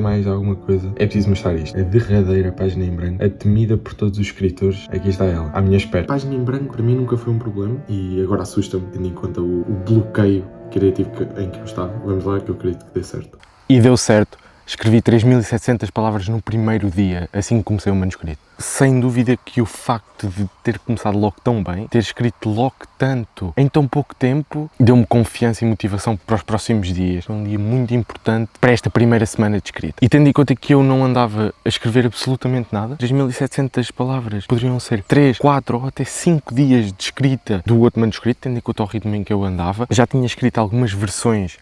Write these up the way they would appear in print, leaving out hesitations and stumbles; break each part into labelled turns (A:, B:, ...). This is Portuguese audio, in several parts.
A: mais alguma coisa, é preciso mostrar isto. A derradeira página em branco, a temida por todos os escritores, aqui está ela, à minha espera. A página em branco para mim nunca foi um problema e agora assusta-me, tendo em conta o bloqueio criativo em que eu estava. Vamos lá, que eu acredito que dê certo.
B: E deu certo. Escrevi 3.700 palavras no primeiro dia, assim que comecei o manuscrito. Sem dúvida que o facto de ter começado logo tão bem, ter escrito logo tanto, em tão pouco tempo, deu-me confiança e motivação para os próximos dias. Foi um dia muito importante para esta primeira semana de escrita. E tendo em conta que eu não andava a escrever absolutamente nada, 3.700 palavras poderiam ser 3, 4 ou até 5 dias de escrita do outro manuscrito, tendo em conta o ritmo em que eu andava. Já tinha escrito algumas versões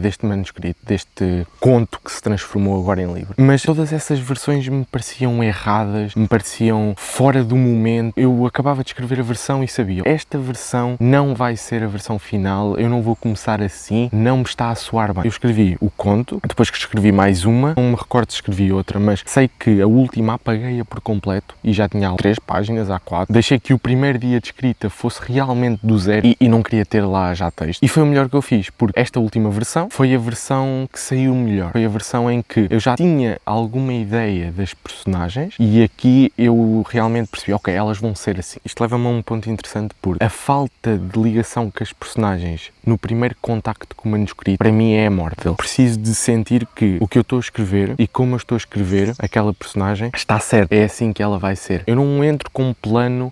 B: deste manuscrito, deste conto que se transformou agora em livro. Mas todas essas versões me pareciam erradas, me pareciam fora do momento. Eu acabava de escrever a versão e sabia, esta versão não vai ser a versão final, eu não vou começar assim, não me está a soar bem. Eu escrevi o conto, depois que escrevi mais uma, não me recordo se escrevi outra, mas sei que a última apaguei-a por completo e já tinha 3 páginas, há 4. Deixei que o primeiro dia de escrita fosse realmente do zero e não queria ter lá já texto. E foi o melhor que eu fiz, porque esta última versão foi a versão que saiu melhor. Foi a versão em que eu já tinha alguma ideia das personagens e aqui eu realmente percebi, ok, elas vão ser assim. Isto leva-me a um ponto interessante porque a falta de ligação com as personagens no primeiro contacto com o manuscrito, para mim é a morte dele. Preciso de sentir que o que eu estou a escrever e como eu estou a escrever aquela personagem está certo. É assim que ela vai ser. Eu não entro com um plano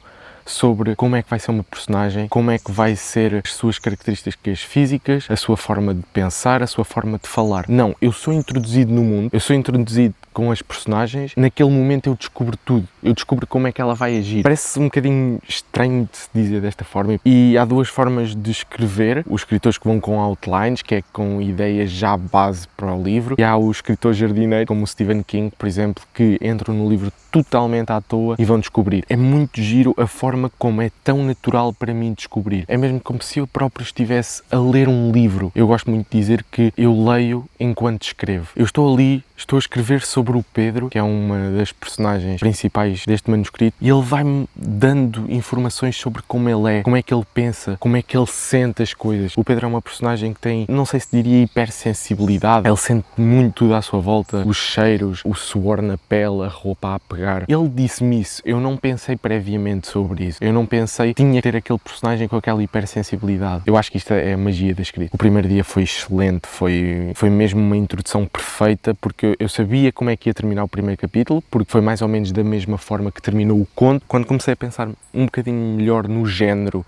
B: sobre como é que vai ser uma personagem, como é que vai ser as suas características físicas, a sua forma de pensar, a sua forma de falar. Não, eu sou introduzido no mundo, eu sou introduzido com as personagens, naquele momento eu descubro tudo, eu descubro como é que ela vai agir. Parece um bocadinho estranho de se dizer desta forma e há 2 formas de escrever, os escritores que vão com outlines, que é com ideias já base para o livro, e há os escritores jardineiros, como o Stephen King, por exemplo, que entram no livro totalmente à toa e vão descobrir. É muito giro a forma como é tão natural para mim descobrir. É mesmo como se eu próprio estivesse a ler um livro. Eu gosto muito de dizer que eu leio enquanto escrevo. Eu estou ali, estou a escrever sobre o Pedro, que é uma das personagens principais deste manuscrito, e ele vai-me dando informações sobre como ele é, como é que ele pensa, como é que ele sente as coisas. O Pedro é uma personagem que tem, não sei se diria hipersensibilidade, ele sente muito tudo à sua volta, os cheiros, o suor na pele, a roupa a pegar. Ele disse-me isso, eu não pensei previamente sobre isso, eu não pensei que tinha que ter aquele personagem com aquela hipersensibilidade. Eu acho que isto é a magia da escrita. O primeiro dia foi excelente, foi mesmo uma introdução perfeita, porque eu sabia como é que ia terminar o primeiro capítulo, porque foi mais ou menos da mesma forma que terminou o conto. Quando comecei a pensar um bocadinho melhor no género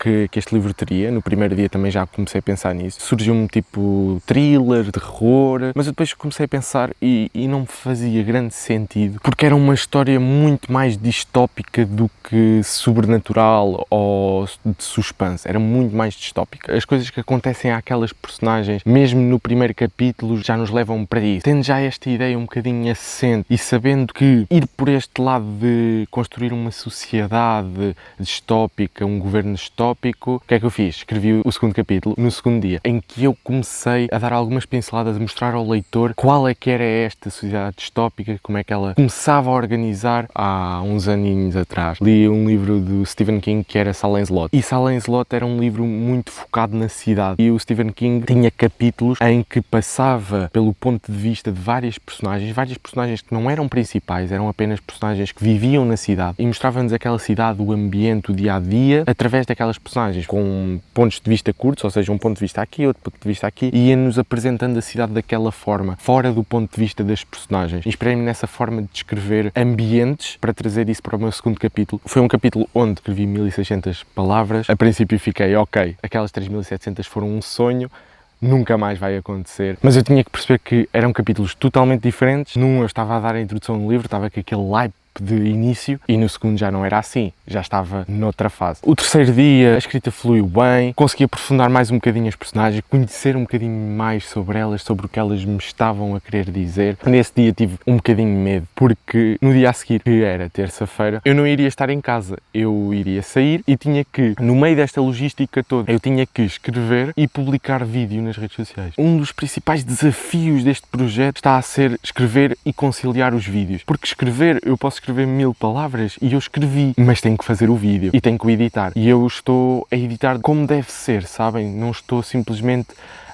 B: que este livro teria, no primeiro dia também já comecei a pensar nisso. Surgiu-me tipo thriller, terror, mas eu depois comecei a pensar e não me fazia grande sentido, porque era uma história muito mais distópica do que sobrenatural ou de suspense, era muito mais distópica. As coisas que acontecem àquelas personagens, mesmo no primeiro capítulo, já nos levam para isso. Tendo já esta ideia um bocadinho assente e sabendo que ir por este lado de construir uma sociedade distópica, um governo distópico, o que é que eu fiz? Escrevi o segundo capítulo no segundo dia, em que eu comecei a dar algumas pinceladas, a mostrar ao leitor qual é que era esta sociedade distópica, como é que ela começava a organizar há uns aninhos atrás. Li um livro do Stephen King que era Salem Slot, e Salem Slot era um livro muito focado na cidade, e o Stephen King tinha capítulos em que passava pelo ponto de vista de várias personagens que não eram principais, eram apenas personagens que viviam na cidade, e mostrava-nos aquela cidade, o ambiente, o dia-a-dia, através daquelas personagens com pontos de vista curtos, ou seja, um ponto de vista aqui, outro ponto de vista aqui, e ia-nos apresentando a cidade daquela forma, fora do ponto de vista das personagens. Inspirei-me nessa forma de descrever ambientes para trazer isso para o meu segundo capítulo. Foi um capítulo onde escrevi 1.600 palavras. A princípio fiquei, ok, aquelas 3.700 foram um sonho, nunca mais vai acontecer. Mas eu tinha que perceber que eram capítulos totalmente diferentes. Num eu estava a dar a introdução do livro, estava com aquele hype de início, e no segundo já não era assim, já estava noutra fase. O terceiro dia a escrita fluiu bem, consegui aprofundar mais um bocadinho as personagens, conhecer um bocadinho mais sobre elas, sobre o que elas me estavam a querer dizer. Nesse dia tive um bocadinho de medo, porque no dia a seguir, que era terça-feira, eu não iria estar em casa, eu iria sair e tinha que, no meio desta logística toda, eu tinha que escrever e publicar vídeo nas redes sociais. Um dos principais desafios deste projeto está a ser escrever e conciliar os vídeos, porque escrever, eu posso escrever 1000 palavras e eu escrevi, mas tenho que fazer o vídeo e tenho que o editar, e eu estou a editar como deve ser, sabem? Não estou simplesmente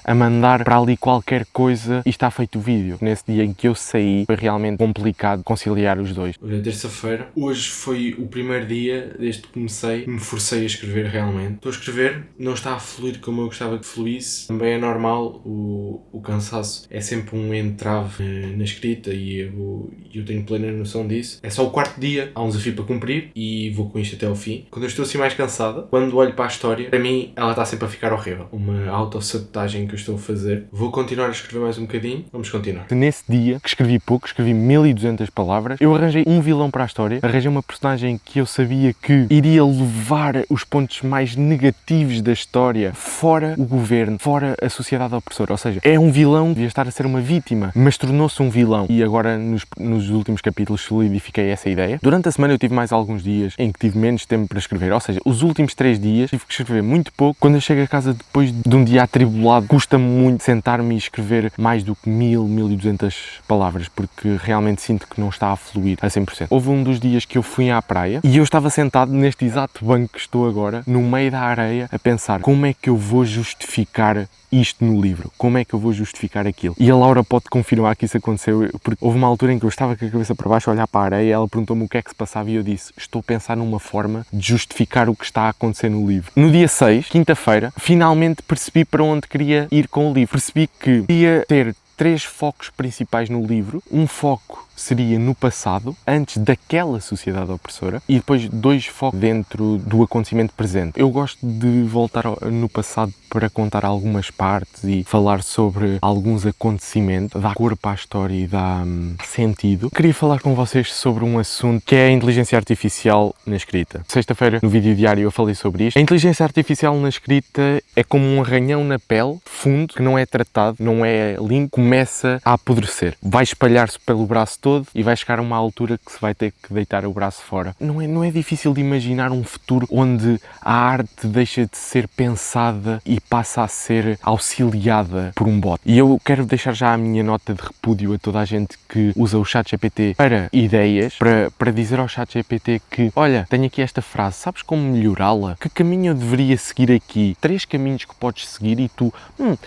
B: a mandar para ali qualquer coisa e está feito o vídeo. Nesse dia em que eu saí foi realmente complicado conciliar os dois.
A: Hoje é terça-feira. Hoje foi o primeiro dia desde que comecei, me forcei a escrever realmente. Estou a escrever, não está a fluir como eu gostava que fluísse. Também é normal, o cansaço é sempre um entrave na escrita e eu tenho plena noção disso. É só o quarto dia, há um desafio para cumprir e vou com isto até ao fim. Quando eu estou assim mais cansada, quando olho para a história, para mim ela está sempre a ficar horrível. Uma autossabotagem que eu estou a fazer. Vou continuar a escrever mais um bocadinho. Vamos continuar.
B: Nesse dia, que escrevi pouco, escrevi 1200 palavras, eu arranjei um vilão para a história, arranjei uma personagem que eu sabia que iria levar os pontos mais negativos da história fora o governo, fora a sociedade opressora. Ou seja, é um vilão, devia estar a ser uma vítima, mas tornou-se um vilão. E agora, nos últimos capítulos, solidifiquei essa ideia. Durante a semana eu tive mais alguns dias em que tive menos tempo para escrever. Ou seja, os últimos 3 dias tive que escrever muito pouco. Quando eu chego a casa depois de um dia atribulado, custa-me muito sentar-me e escrever mais do que 1200 palavras, porque realmente sinto que não está a fluir a 100%. Houve um dos dias que eu fui à praia e eu estava sentado neste exato banco que estou agora, no meio da areia, a pensar como é que eu vou justificar isto no livro, como é que eu vou justificar aquilo. E a Laura pode confirmar que isso aconteceu, porque houve uma altura em que eu estava com a cabeça para baixo a olhar para a areia, ela perguntou-me o que é que se passava e eu disse, estou a pensar numa forma de justificar o que está a acontecer no livro. No dia 6, quinta-feira, finalmente percebi para onde queria ir com o livro. Percebi que ia ter 3 focos principais no livro. Um foco seria no passado, antes daquela sociedade opressora, e depois 2 focos dentro do acontecimento presente. Eu gosto de voltar no passado para contar algumas partes e falar sobre alguns acontecimentos, dá corpo à história e dá sentido. Queria falar com vocês sobre um assunto que é a inteligência artificial na escrita. Sexta-feira, no vídeo diário, eu falei sobre isto. A inteligência artificial na escrita é como um arranhão na pele, fundo, que não é tratado, não é limpo, começa a apodrecer. Vai espalhar-se pelo braço todo e vai chegar a uma altura que se vai ter que deitar o braço fora. Não é difícil de imaginar um futuro onde a arte deixa de ser pensada e passa a ser auxiliada por um bot. E eu quero deixar já a minha nota de repúdio a toda a gente que usa o ChatGPT para ideias, para dizer ao ChatGPT que, olha, tenho aqui esta frase, sabes como melhorá-la? Que caminho eu deveria seguir aqui? 3 caminhos que podes seguir e tu,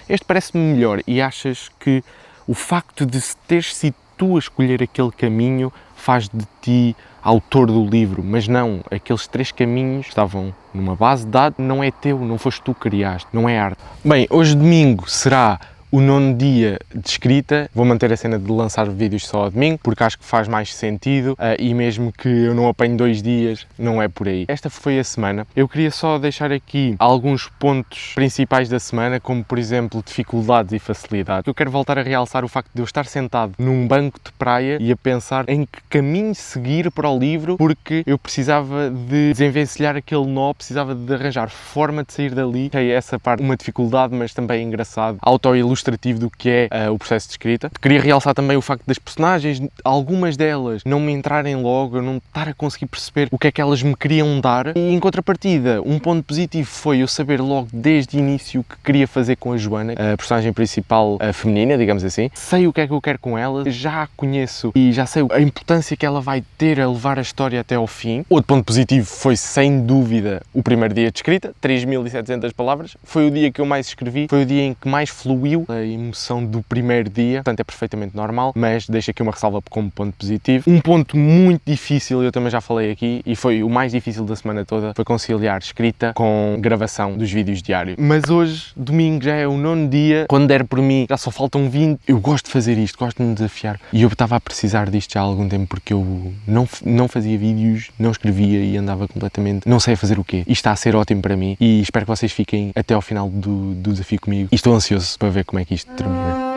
B: este parece-me melhor, e achas que o facto de teres sido tu a escolher aquele caminho faz de ti autor do livro, mas não, aqueles 3 caminhos estavam numa base de dados, não é teu, não foste tu que criaste, não é arte. Bem, hoje domingo será o 9º dia de escrita. Vou manter a cena de lançar vídeos só ao domingo, porque acho que faz mais sentido, e mesmo que eu não apanhe 2 dias, não é por aí. Esta foi a semana. Eu queria só deixar aqui alguns pontos principais da semana, como por exemplo dificuldades e facilidades. Eu quero voltar a realçar o facto de eu estar sentado num banco de praia e a pensar em que caminho seguir para o livro, porque eu precisava de desenvencilhar aquele nó, precisava de arranjar forma de sair dali. Achei essa parte uma dificuldade, mas também engraçado, autoilustrativo do que é o processo de escrita. Queria realçar também o facto das personagens, algumas delas não me entrarem logo, eu não estar a conseguir perceber o que é que elas me queriam dar. E em contrapartida, um ponto positivo foi eu saber logo desde o início o que queria fazer com a Joana, a personagem principal feminina, digamos assim. Sei o que é que eu quero com ela, já a conheço e já sei a importância que ela vai ter a levar a história até ao fim. Outro ponto positivo foi, sem dúvida, o primeiro dia de escrita, 3700 palavras. Foi o dia que eu mais escrevi, foi o dia em que mais fluiu a emoção do primeiro dia, portanto é perfeitamente normal, mas deixo aqui uma ressalva como ponto positivo. Um ponto muito difícil, eu também já falei aqui, e foi o mais difícil da semana toda, foi conciliar escrita com gravação dos vídeos diários. Mas hoje, domingo, já é o 9º dia, quando der por mim, já só faltam 20, eu gosto de fazer isto, gosto de me desafiar, e eu estava a precisar disto já há algum tempo, porque eu não fazia vídeos, não escrevia e andava completamente, não sei a fazer o quê. Isto está a ser ótimo para mim, e espero que vocês fiquem até ao final do desafio comigo, e estou ansioso para ver como é que isto termina.